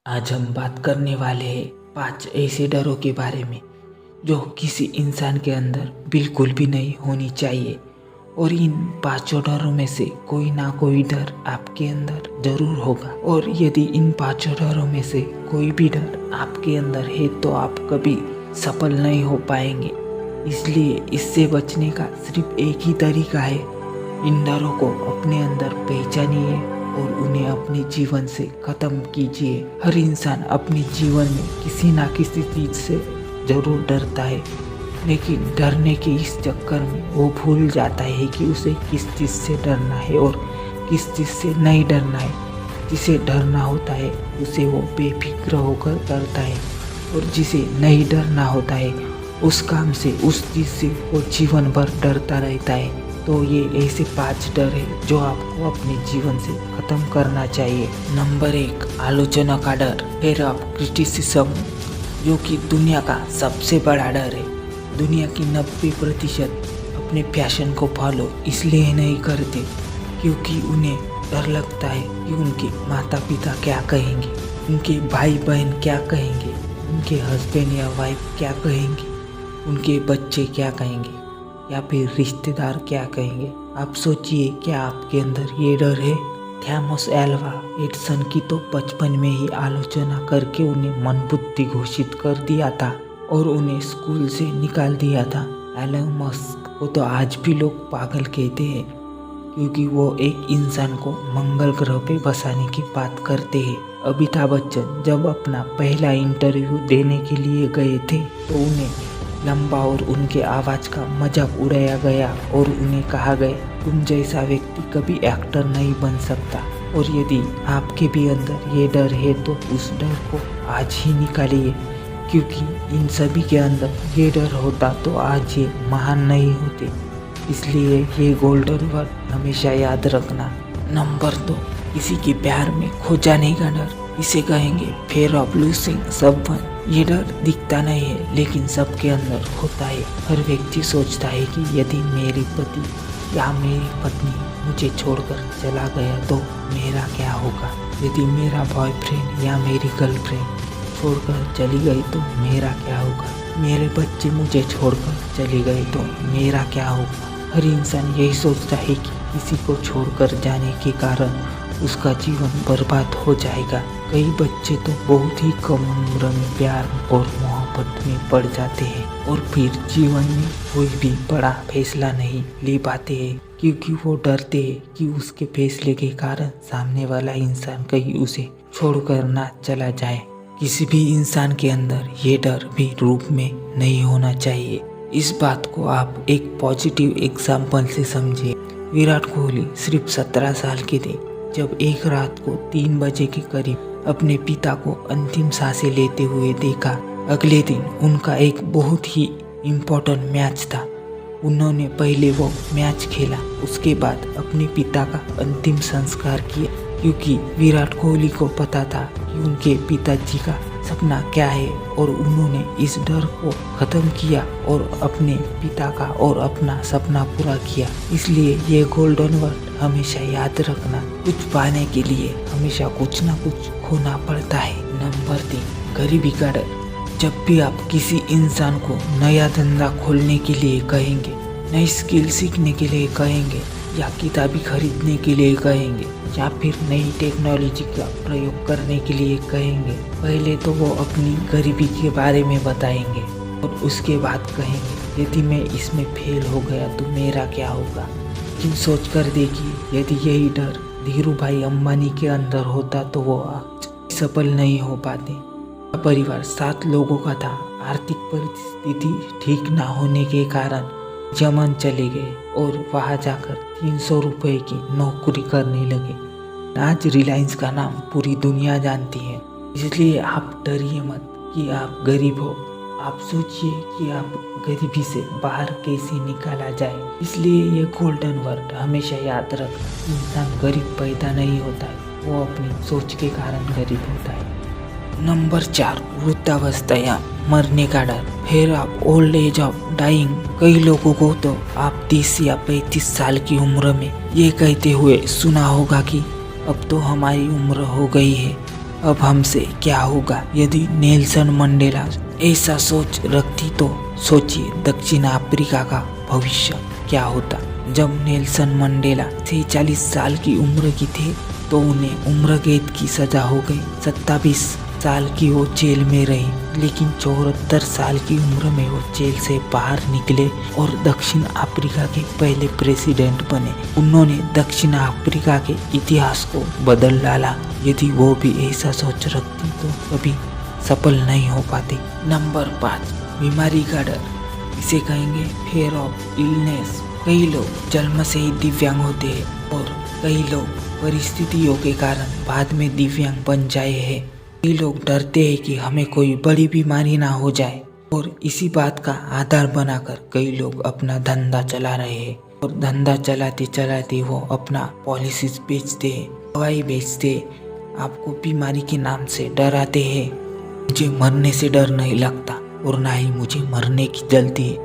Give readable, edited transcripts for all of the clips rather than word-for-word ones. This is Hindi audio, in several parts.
आज हम बात करने वाले हैं 5 ऐसे डरों के बारे में जो किसी इंसान के अंदर बिल्कुल भी नहीं होनी चाहिए। और इन 5 डरों में से कोई ना कोई डर आपके अंदर जरूर होगा। और यदि इन 5 डरों में से कोई भी डर आपके अंदर है तो आप कभी सफल नहीं हो पाएंगे। इसलिए इससे बचने का सिर्फ एक ही तरीका है। इन डरों को अपने अंदर पहचानिए और उन्हें अपने जीवन से खत्म कीजिए। हर इंसान अपने जीवन में किसी ना किसी चीज से जरूर डरता है, लेकिन डरने के इस चक्कर में वो भूल जाता है कि उसे किस चीज से डरना है और किस चीज से नहीं डरना है। जिसे डरना होता है उसे वो बेफिक्र होकर करता है, और जिसे नहीं डरना होता है उस काम से, उस चीज से वो जीवन भर डरता रहता है। तो ये ऐसे 5 डर है जो आपको अपने जीवन से खत्म करना चाहिए। नंबर 1, आलोचना का डर, फिर आप क्रिटिसिज्म, जो कि दुनिया का सबसे बड़ा डर है। दुनिया की 90% अपने पैशन को फॉलो इसलिए नहीं करते क्योंकि उन्हें डर लगता है कि उनके माता पिता क्या कहेंगे, उनके भाई बहन क्या कहेंगे, उनके हस्बैंड या वाइफ क्या कहेंगे, उनके बच्चे क्या कहेंगे, या फिर रिश्तेदार क्या कहेंगे। आप सोचिए, क्या आपके अंदर ये डर है? थॉमस एल्वा एडिसन की तो बचपन में ही आलोचना करके उन्हें मंदबुद्धि घोषित कर दिया था और उन्हें स्कूल से निकाल दिया था। एलन मस्क को तो आज भी लोग पागल कहते हैं क्योंकि वो एक इंसान को मंगल ग्रह पे बसाने की बात करते हैं। अमिताभ बच्चन जब अपना पहला इंटरव्यू देने के लिए गए थे तो उन्हें लंबा और उनके आवाज़ का मजाक उड़ाया गया और उन्हें कहा गया, तुम जैसा व्यक्ति कभी एक्टर नहीं बन सकता। और यदि आपके भी अंदर ये डर है तो उस डर को आज ही निकालिए, क्योंकि इन सभी के अंदर ये डर होता तो आज ये महान नहीं होते। इसलिए ये गोल्डन वर्ड हमेशा याद रखना। नंबर 2, किसी के प्यार में खो जाने का डर, इसे कहेंगे फेयर ऑफ लूजिंग समवन। ये डर दिखता नहीं है लेकिन सबके अंदर होता है। हर व्यक्ति सोचता है कि यदि मेरे पति या मेरी पत्नी मुझे छोड़कर चला गया तो मेरा क्या होगा। यदि मेरा बॉयफ्रेंड या मेरी गर्लफ्रेंड छोड़कर चली गई तो मेरा क्या होगा। मेरे बच्चे मुझे छोड़कर चले गए तो मेरा क्या होगा। हर इंसान यही सोचता है कि किसी को छोड़कर जाने के कारण उसका जीवन बर्बाद हो जाएगा। कई बच्चे तो बहुत ही कम उम्र में प्यार और मोहब्बत में पड़ जाते हैं और फिर जीवन में कोई भी बड़ा फैसला नहीं ले पाते हैं क्योंकि वो डरते हैं कि उसके फैसले के कारण सामने वाला इंसान कहीं उसे छोड़कर ना चला जाए। किसी भी इंसान के अंदर ये डर भी रूप में नहीं होना चाहिए। इस बात को आप एक पॉजिटिव एग्जाम्पल से समझिए। विराट कोहली सिर्फ 17 साल के थे जब एक रात को 3 बजे के करीब अपने पिता को अंतिम सांसें लेते हुए देखा। अगले दिन उनका एक बहुत ही इम्पोर्टेंट मैच था। उन्होंने पहले वो मैच खेला, उसके बाद अपने पिता का अंतिम संस्कार किया, क्योंकि विराट कोहली को पता था कि उनके पिताजी का सपना क्या है और उन्होंने इस डर को खत्म किया और अपने पिता का और अपना सपना पूरा किया। इसलिए ये गोल्डन वर्ड हमेशा याद रखना, कुछ पाने के लिए हमेशा कुछ ना कुछ खोना पड़ता है। नंबर 3, गरीबी का डर। जब भी आप किसी इंसान को नया धंधा खोलने के लिए कहेंगे, नई स्किल सीखने के लिए कहेंगे, या किताबें खरीदने के लिए कहेंगे, या फिर नई टेक्नोलॉजी का प्रयोग करने के लिए कहेंगे, पहले तो वो अपनी गरीबी के बारे में बताएंगे और उसके बाद कहेंगे, यदि मैं इसमें फेल हो गया तो मेरा क्या होगा। लेकिन सोच कर देखिए, यदि यही डर धीरू भाई अंबानी के अंदर होता तो वो आज सफल नहीं हो पाते। परिवार 7 लोगों का था। आर्थिक परिस्थिति ठीक ना होने के कारण यमन चले गए और वहां जाकर 300 रुपए की नौकरी करने लगे। आज रिलायंस का नाम पूरी दुनिया जानती है। इसलिए आप डरिए मत कि आप गरीब हो। आप सोचिए कि आप गरीबी से बाहर कैसे निकाला जाए। इसलिए ये गोल्डन वर्ड हमेशा याद रखना, इंसान गरीब पैदा नहीं होता है, वो अपनी सोच के कारण गरीब होता है। नंबर 4, वृद्धावस्था या मरने का डर, फिर आप ओल्ड एज ऑफ डाइंग। कई लोगों को तो आप 30 या 35 साल की उम्र में ये कहते हुए सुना होगा कि अब तो हमारी उम्र हो गई है, अब हमसे क्या होगा। यदि नेल्सन मंडेला ऐसा सोच रखती तो सोचिए दक्षिण अफ्रीका का भविष्य क्या होता। जब नेल्सन मंडेला 46 साल की उम्र की थे तो उन्हें उम्र कैद की सजा हो गई। 27 साल की वो जेल में रहे, लेकिन 74 साल की उम्र में वो जेल से बाहर निकले और दक्षिण अफ्रीका के पहले प्रेसिडेंट बने। उन्होंने दक्षिण अफ्रीका के इतिहास को बदल डाला। यदि वो भी ऐसा सोच रखती तो कभी सफल नहीं हो पाती। नंबर 5, बीमारी का डर। इसे कहेंगे फेयर ऑफ इलनेस। कई लोग जन्म से ही दिव्यांग होते हैं और कई लोग परिस्थितियों के कारण बाद में दिव्यांग बन जाए हैं। कई लोग डरते हैं कि हमें कोई बड़ी बीमारी ना हो जाए और इसी बात का आधार बनाकर कई लोग अपना धंधा चला रहे हैं और धंधा चलाते चलाते वो अपना पॉलिसीज बेचते, दवाई बेचते, आपको बीमारी के नाम से डराते हैं। मुझे मरने से डर नहीं लगता और ना ही मुझे मरने की जल्दी है,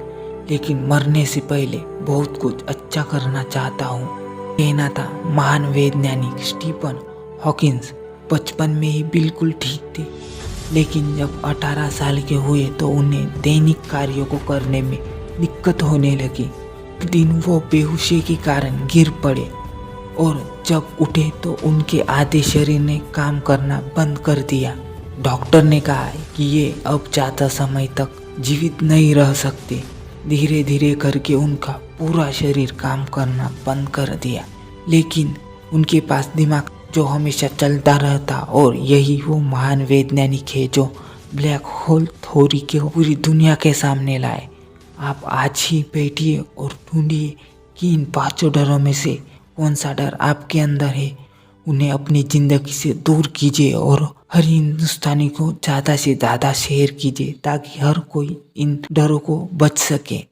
लेकिन मरने से पहले बहुत कुछ अच्छा करना चाहता हूँ, कहना था महान वैज्ञानिक स्टीफन हॉकिंस। बचपन में ही बिल्कुल ठीक थे, लेकिन जब 18 साल के हुए तो उन्हें दैनिक कार्यों को करने में दिक्कत होने लगी। एक दिन वो बेहोशी के कारण गिर पड़े और जब उठे तो उनके आधे शरीर ने काम करना बंद कर दिया। डॉक्टर ने कहा कि ये अब ज़्यादा समय तक जीवित नहीं रह सकते। धीरे धीरे करके उनका पूरा शरीर काम करना बंद कर दिया, लेकिन उनके पास दिमाग जो हमेशा चलता रहता, और यही वो महान वैज्ञानिक है जो ब्लैक होल थ्योरी को पूरी दुनिया के सामने लाए। आप आज ही बैठिए और ढूंढिए कि इन 5 डरों में से कौन सा डर आपके अंदर है। उन्हें अपनी ज़िंदगी से दूर कीजिए और हर हिंदुस्तानी को ज़्यादा से ज़्यादा शेयर कीजिए ताकि हर कोई इन डरों को बच सके।